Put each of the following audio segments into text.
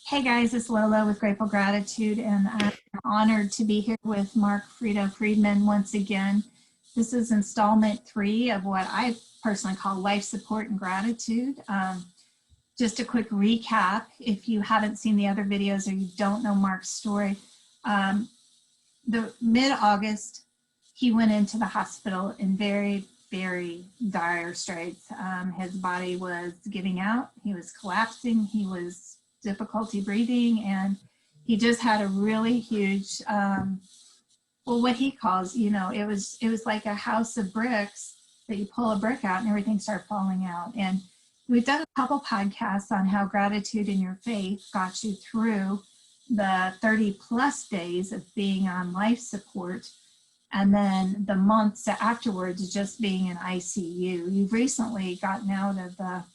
Hey guys, it's Lolo with Grateful Gratitude, and I'm honored to be here with Mark Friedman once again. This is installment 3 of what I personally call life support and gratitude. Just a quick recap, if you haven't seen the other videos or you don't know Mark's story, the mid-August, he went into the hospital in very, very dire straits. His body was giving out, he was collapsing, he was difficulty breathing, and he just had a really huge, well, what he calls, it was like a house of bricks that you pull a brick out and everything started falling out. And we've done a couple podcasts on how gratitude in your faith got you through the 30 plus days of being on life support, and then the months afterwards just being in ICU. You've recently gotten out of the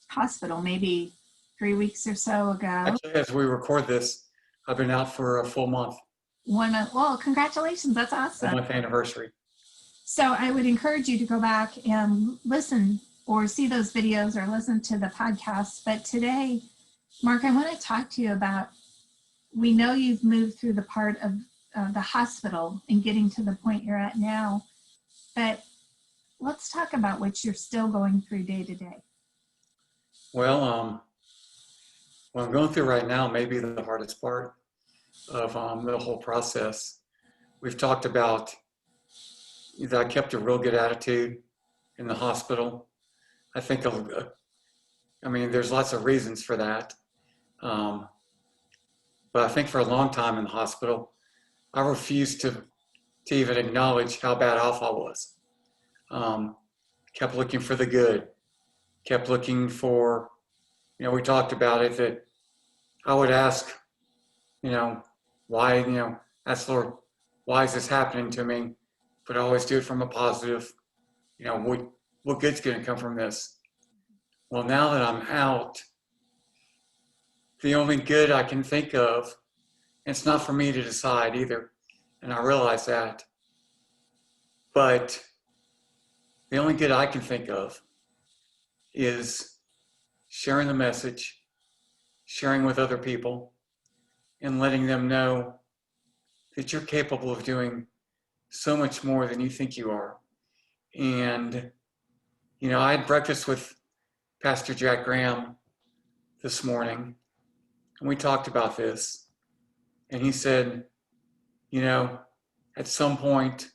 hospital, maybe 3 weeks or so ago. Actually, as we record this, I've been out for a full month. 1 month. Well, congratulations. That's awesome. 1 month anniversary. So I would encourage you to go back and listen or see those videos or listen to the podcast. But today, Mark, I want to talk to you about, we know you've moved through the part of the hospital and getting to the point you're at now, but let's talk about what you're still going through day to day. Well, what I'm going through right now may be the hardest part of the whole process. We've talked about that I kept a real good attitude in the hospital. I think, there's lots of reasons for that. But I think for a long time in the hospital, I refused to even acknowledge how bad off I was. Kept looking for the good, kept looking for, we talked about it, that I would ask, why, ask Lord, why is this happening to me? But I always do it from a positive, what good's going to come from this? Well, now that I'm out, the only good I can think of, and it's not for me to decide either, and I realize that, but the only good I can think of is sharing the message, sharing with other people, and letting them know that you're capable of doing so much more than you think you are. And, I had breakfast with Pastor Jack Graham this morning, and we talked about this. And he said, at some point,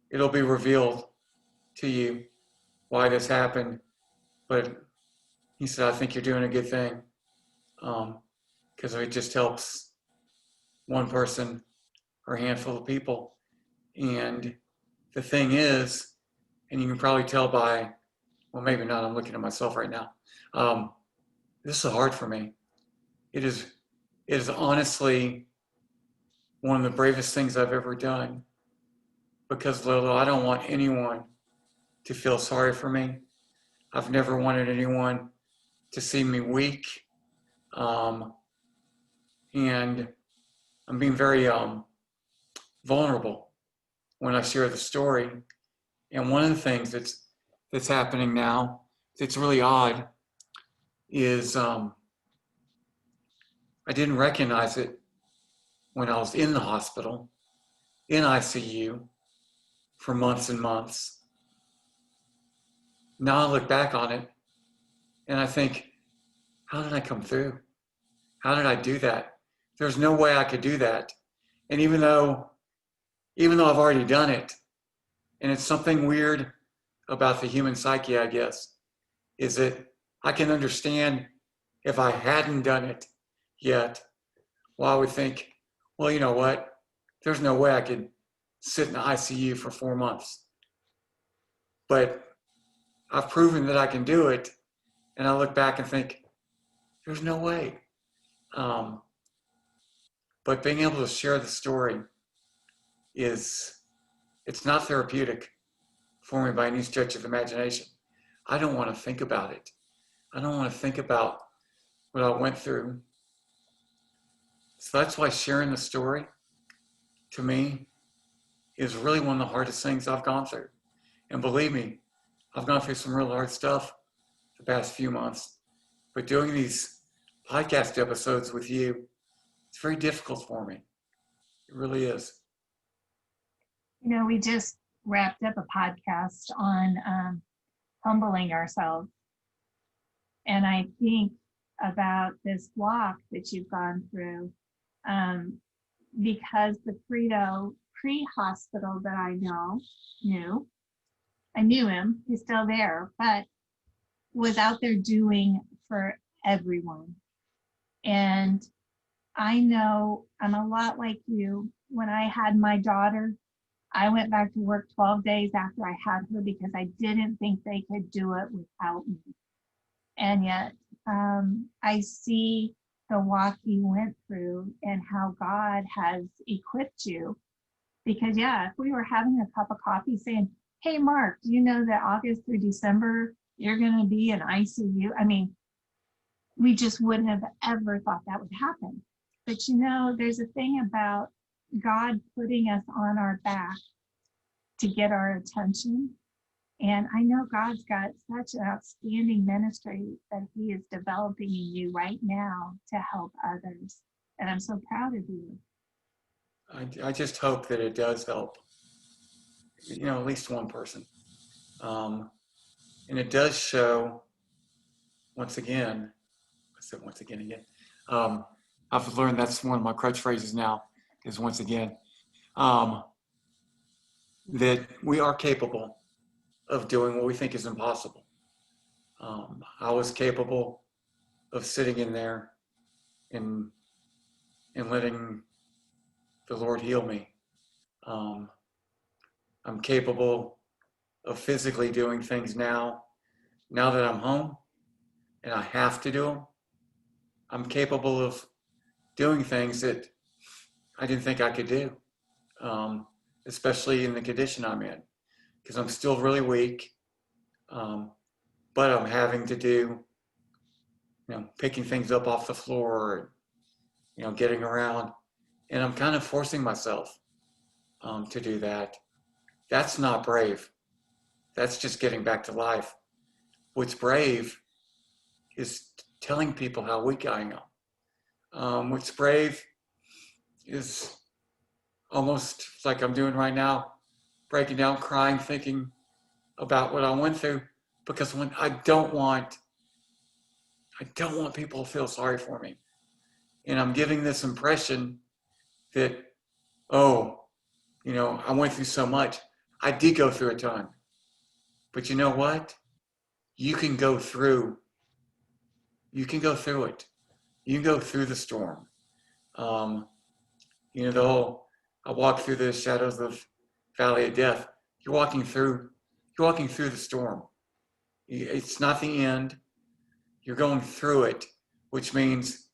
it'll be revealed to you why this happened. But he said, I think you're doing a good thing, because it just helps one person or a handful of people. And the thing is, and you can probably tell by, well, maybe not, I'm looking at myself right now. This is hard for me. It is honestly one of the bravest things I've ever done, because Lolo, I don't want anyone to feel sorry for me. I've never wanted anyone to see me weak. And I'm being very vulnerable when I share the story. And one of the things that's happening now that's really odd is I didn't recognize it when I was in the hospital, in ICU for months and months. Now I look back on it and I think, how did I come through? How did I do that? There's no way I could do that. And even though I've already done it, and it's something weird about the human psyche, I guess, is that I can understand if I hadn't done it yet, well, I would think, well, you know what? There's no way I could sit in the ICU for 4 months. But I've proven that I can do it, and I look back and think, there's no way. But being able to share the story it's not therapeutic for me by any stretch of imagination. I don't want to think about it. I don't want to think about what I went through. So that's why sharing the story, to me, is really one of the hardest things I've gone through. And believe me, I've gone through some real hard stuff the past few months. But doing these podcast episodes with you. It's very difficult for me. It really is. You know, we just wrapped up a podcast on humbling ourselves. And I think about this walk that you've gone through um, because the Frito pre-hospital that knew, I knew him, he's still there, but was out there doing for everyone. And I know I'm a lot like you. When I had my daughter, I went back to work 12 days after I had her because I didn't think they could do it without me. And yet, I see the walk you went through and how God has equipped you. Because, yeah, if we were having a cup of coffee saying, hey, Mark, do you know that August through December, you're going to be in ICU? I mean, we just wouldn't have ever thought that would happen. But, you know, there's a thing about God putting us on our back to get our attention. And I know God's got such an outstanding ministry that He is developing in you right now to help others. And I'm so proud of you. I just hope that it does help, at least one person. Um, and it does show, once again, I said once again. Um, I've learned that's one of my crutch phrases now, is once again, um, that we are capable of doing what we think is impossible. I was capable of sitting in there and letting the Lord heal me. Um, I'm capable of physically doing things now that I'm home and I have to do them. I'm capable of doing things that I didn't think I could do, especially in the condition I'm in, because I'm still really weak, but I'm having to do, picking things up off the floor, getting around, and I'm kind of forcing myself to do that. That's not brave. That's just getting back to life. What's brave is telling people how weak I am. What's brave is almost like I'm doing right now, breaking down, crying, thinking about what I went through, because when I don't want people to feel sorry for me. And I'm giving this impression that, oh, I went through so much. I did go through a ton. But you know what? You can go through. You can go through it. You can go through the storm. Um, the whole, I walk through the shadows of valley of death. You're walking through. You're walking through the storm. It's not the end. You're going through it, which means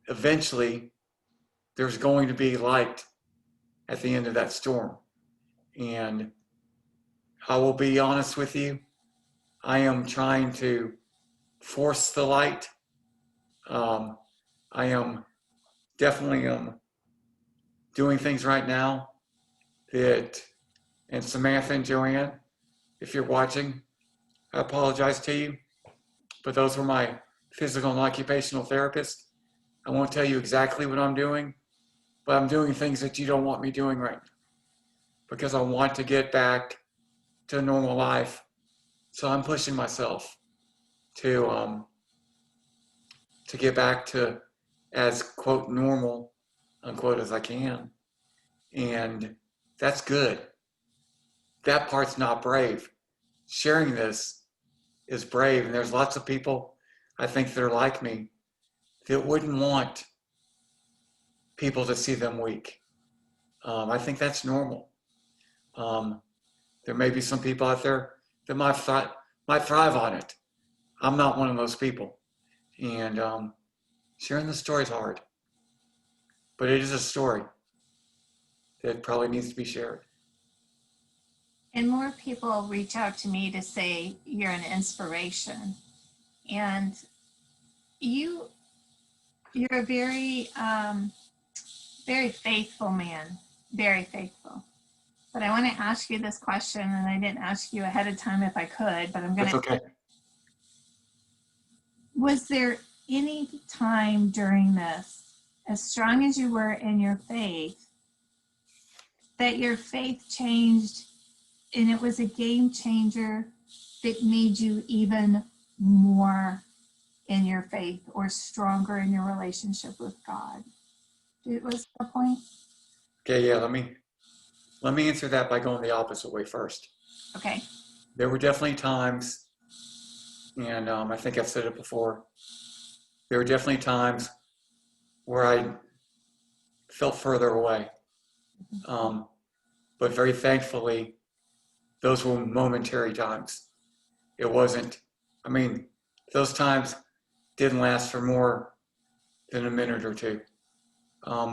eventually there's going to be light at the end of that storm. And I will be honest with you, I am trying to force the light. I am definitely doing things right now that, and Samantha and Joanne, if you're watching, I apologize to you, but those were my physical and occupational therapists. I won't tell you exactly what I'm doing, but I'm doing things that you don't want me doing right now because I want to get back to a normal life. So I'm pushing myself to get back to as quote normal unquote as I can, and that's good. That part's not brave. Sharing this is brave, and there's lots of people I think that are like me that wouldn't want people to see them weak. I think that's normal. Um, there may be some people out there that might thrive on it. I'm not one of those people, and sharing the story is hard, but it is a story that probably needs to be shared. And more people reach out to me to say you're an inspiration. And you, you're a very faithful man, very faithful. But I want to ask you this question, and I didn't ask you ahead of time if I could, but I'm going That's to. okay. Was there any time during this, as strong as you were in your faith, that your faith changed and it was a game changer that made you even more in your faith or stronger in your relationship with God? It was the point. Okay, yeah, let me answer that by going the opposite way first. Okay. There were definitely times, and I think I've said it before, there were definitely times where I felt further away. Um, but very thankfully, those were momentary times. It wasn't, I mean, those times didn't last for more than a minute or two,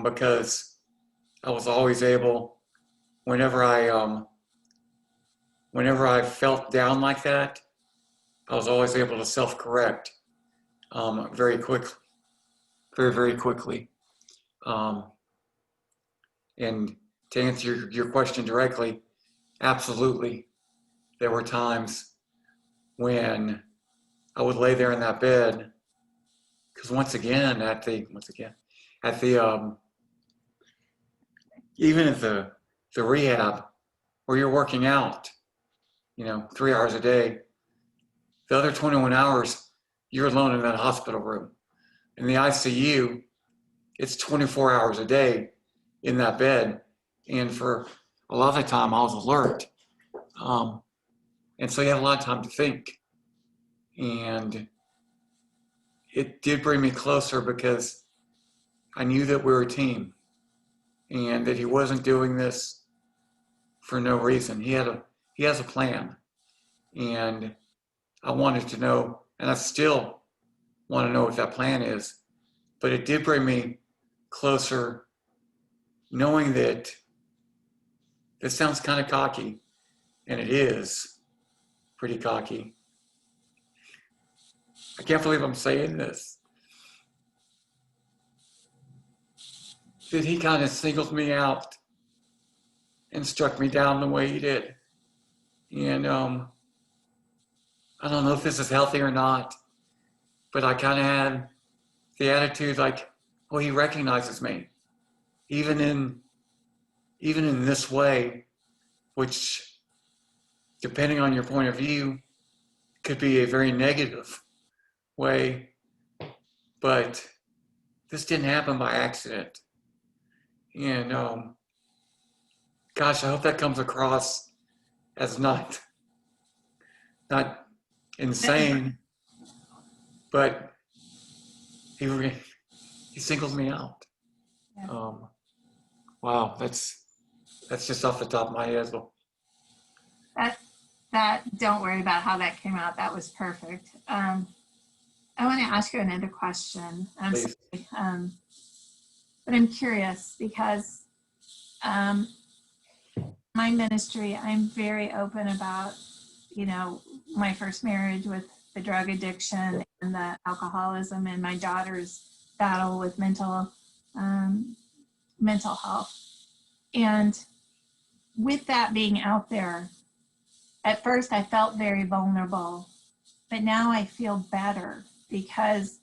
because I was always able, whenever whenever I felt down like that, I was always able to self-correct very quickly, very quickly. Um, and to answer your question directly, absolutely, there were times when I would lay there in that bed, because at the even at the rehab where you're working out, 3 hours a day, the other 21 hours you're alone in that hospital room. In the ICU, it's 24 hours a day in that bed, and for a lot of the time I was alert, and so you had a lot of time to think, and it did bring me closer because I knew that we were a team and that he wasn't doing this for no reason. He has a plan, and I wanted to know, and I still want to know what that plan is. But it did bring me closer, knowing that this sounds kind of cocky, and it is pretty cocky. I can't believe I'm saying this. That he kind of singled me out and struck me down the way he did. And I don't know if this is healthy or not, but I kind of had the attitude like, well, he recognizes me, even in even in this way, which, depending on your point of view, could be a very negative way. But this didn't happen by accident. And gosh, I hope that comes across as not insane, but he he singled me out. Yeah. Wow, that's just off the top of my head. That don't worry about how that came out. That was perfect. I want to ask you another question. I'm Please. sorry, but I'm curious because my ministry, I'm very open about, my first marriage with the drug addiction and the alcoholism, and my daughter's battle with mental health. And with that being out there, at first I felt very vulnerable, but now I feel better because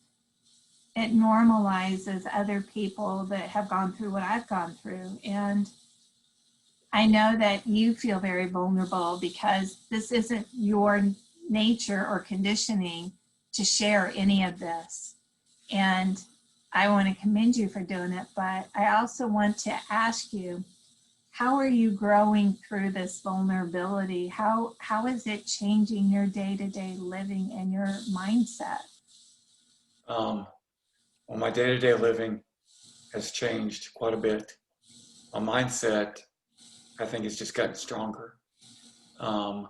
it normalizes other people that have gone through what I've gone through. And I know that you feel very vulnerable because this isn't your nature or conditioning to share any of this. And I want to commend you for doing it, but I also want to ask you, how are you growing through this vulnerability? How is it changing your day-to-day living and your mindset? Well, my day-to-day living has changed quite a bit. My mindset, I think, has just gotten stronger. Um,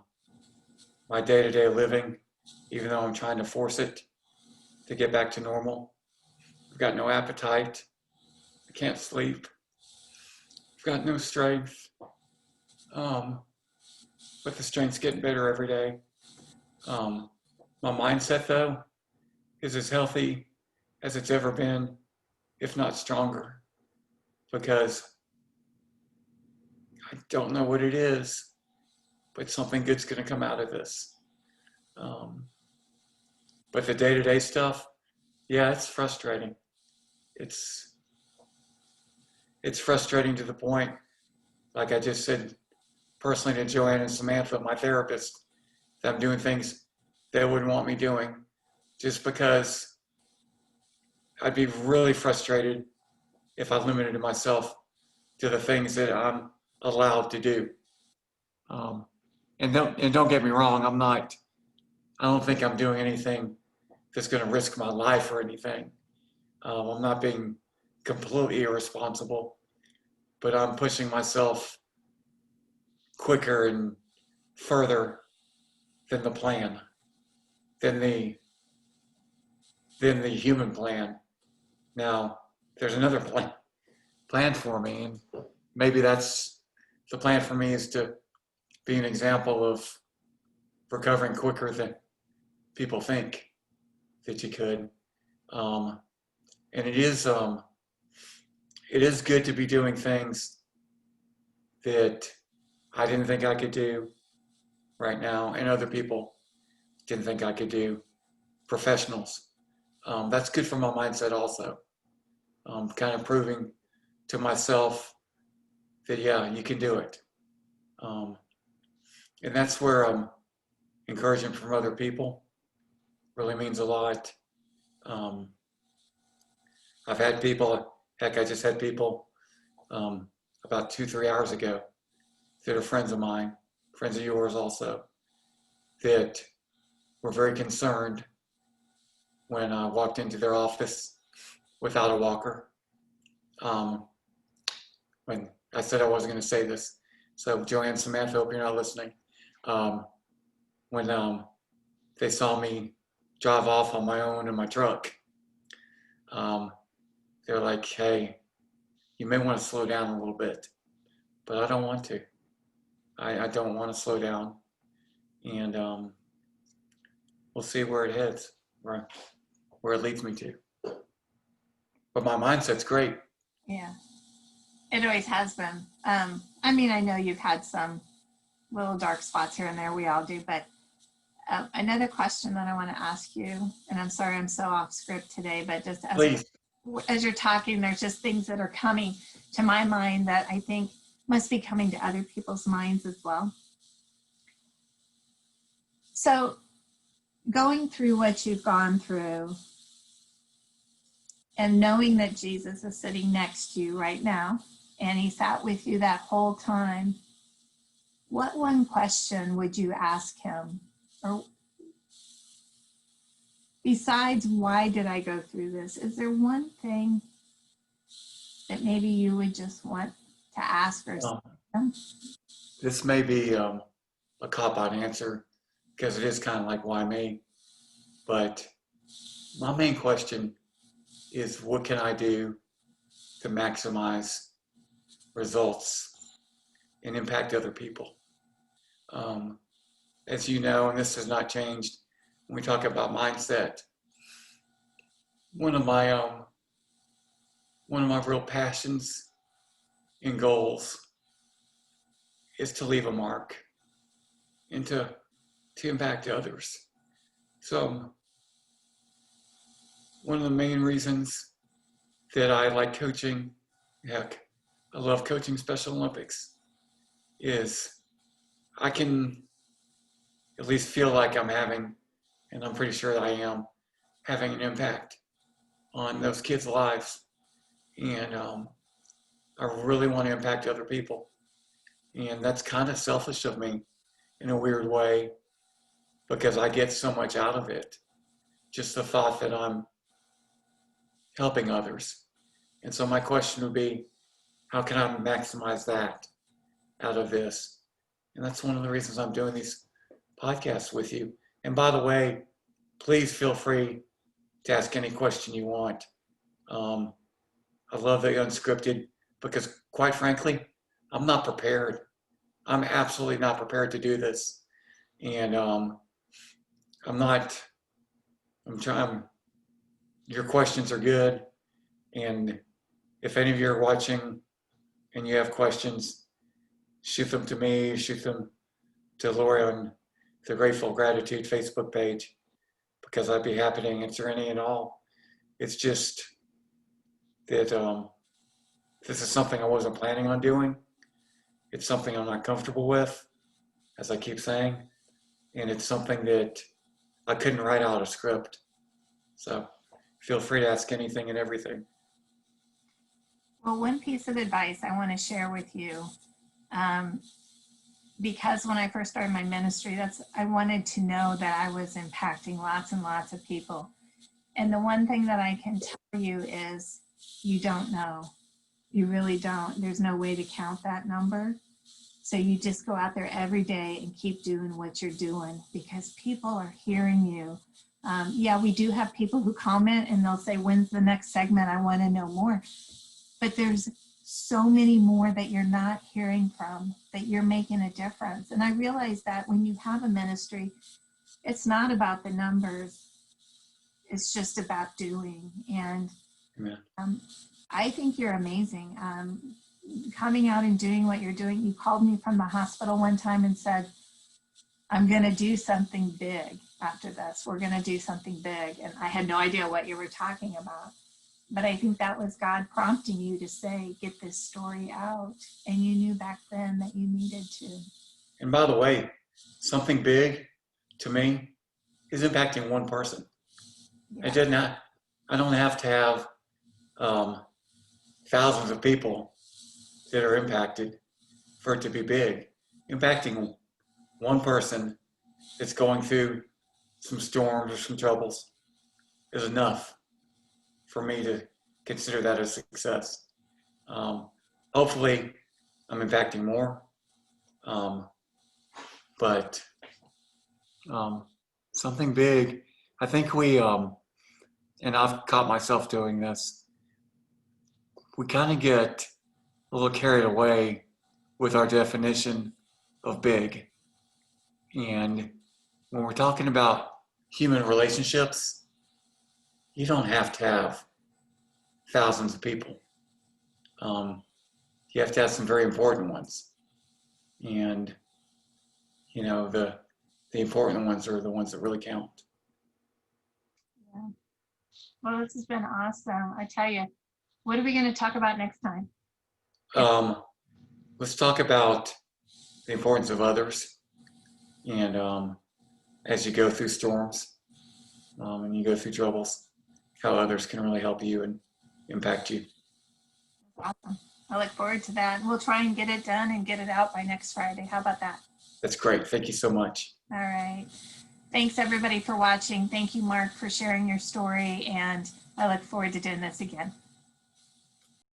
my day-to-day living, even though I'm trying to force it to get back to normal, I've got no appetite. I can't sleep. I've got no strength. Um, but the strength's getting better every day. Um, my mindset, though, is as healthy as it's ever been, if not stronger, because I don't know what it is, but something good's going to come out of this. Um, but the day-to-day stuff, Yeah, it's frustrating. It's it's frustrating to the point, like I just said personally to Joanne and Samantha, my therapist, that I'm doing things they wouldn't want me doing just because I'd be really frustrated if I limited myself to the things that I'm allowed to do. Um, and don't get me wrong, I don't think I'm doing anything that's going to risk my life or anything. I'm not being completely irresponsible, but I'm pushing myself quicker and further than the plan, than the than the human plan. Now, there's another plan for me, and maybe that's the plan for me is to be an example of recovering quicker than people think that you could. Um, and it is good to be doing things that I didn't think I could do right now, and other people didn't think I could do. Professionals. That's good for my mindset also. Kind of proving to myself that yeah, you can do it. Um, and that's where encouragement from other people really means a lot. Um, I've had people, heck, I just had people um, about 2, 3 hours ago that are friends of mine, friends of yours also, that were very concerned when I walked into their office without a walker. Um, when I said I wasn't going to say this, so Joanne, Samantha, hope you're not listening. Um, when they saw me drive off on my own in my truck, um, they're like, "Hey, you may want to slow down a little bit," but I don't want to. I don't want to slow down, and we'll see where it heads, where it leads me to. But my mindset's great. Yeah, it always has been. I mean, I know you've had some little dark spots here and there. We all do. But another question that I want to ask you, and I'm sorry I'm so off script today, but just Please, as you're talking, there's just things that are coming to my mind that I think must be coming to other people's minds as well. So going through what you've gone through and knowing that Jesus is sitting next to you right now, and he sat with you that whole time, what one question would you ask him? Or besides, why did I go through this? Is there one thing that maybe you would just want to ask or um, say? this may be a cop out answer because it is kind of like why me, but my main question is what can I do to maximize results and impact other people? Um, as you know, and this has not changed, when we talk about mindset, one of my um, one of my real passions and goals is to leave a mark and to impact others. So one of the main reasons that I like coaching, heck, I love coaching Special Olympics, is I can at least feel like I'm having, and I'm pretty sure that I am, having an impact on those kids' lives. And I really want to impact other people. And that's kind of selfish of me in a weird way because I get so much out of it. Just the thought that I'm helping others. And so my question would be, how can I maximize that out of this? And that's one of the reasons I'm doing these podcasts with you. And by the way, please feel free to ask any question you want. Um, I love the unscripted because, quite frankly, I'm not prepared. I'm absolutely not prepared to do this, and I'm not. I'm trying. Your questions are good, and if any of you are watching and you have questions, shoot them to me. Shoot them to Lori on the Grateful Gratitude Facebook page because I'd be happy to answer any and all. It's just that this is something I wasn't planning on doing. It's something I'm not comfortable with, as I keep saying, and it's something that I couldn't write out a script. So feel free to ask anything and everything. Well, one piece of advice I want to share with you, because when I first started my ministry, I wanted to know that I was impacting lots and lots of people. And the one thing that I can tell you is you don't know. You really don't. There's no way to count that number. So you just go out there every day and keep doing what you're doing because people are hearing you. Yeah, we do have people who comment and they'll say, when's the next segment? I want to know more. But there's so many more that you're not hearing from, that you're making a difference. And I realize that when you have a ministry, it's not about the numbers. It's just about doing. And I think you're amazing. Coming out and doing what you're doing. You called me from the hospital one time and said, I'm going to do something big after this. We're going to do something big. And I had no idea what you were talking about. But I think that was God prompting you to say, get this story out. And you knew back then that you needed to. And by the way, something big to me is impacting one person. Yeah. I don't have to have thousands of people that are impacted for it to be big. Impacting one person that's going through some storms or some troubles is enough for me to consider that a success. Hopefully, I'm impacting more, but something big. I think and I've caught myself doing this, we kind of get a little carried away with our definition of big. And when we're talking about human relationships, you don't have to have thousands of people. You have to have some very important ones. And, you know, the important ones are the ones that really count. Yeah. Well, this has been awesome. I tell you, what are we going to talk about next time? Let's talk about the importance of others. And as you go through storms and you go through troubles, how others can really help you and impact you. Awesome. I look forward to that. We'll try and get it done and get it out by next Friday. How about that? That's great. Thank you so much. All right. Thanks everybody for watching. Thank you, Mark, for sharing your story. And I look forward to doing this again.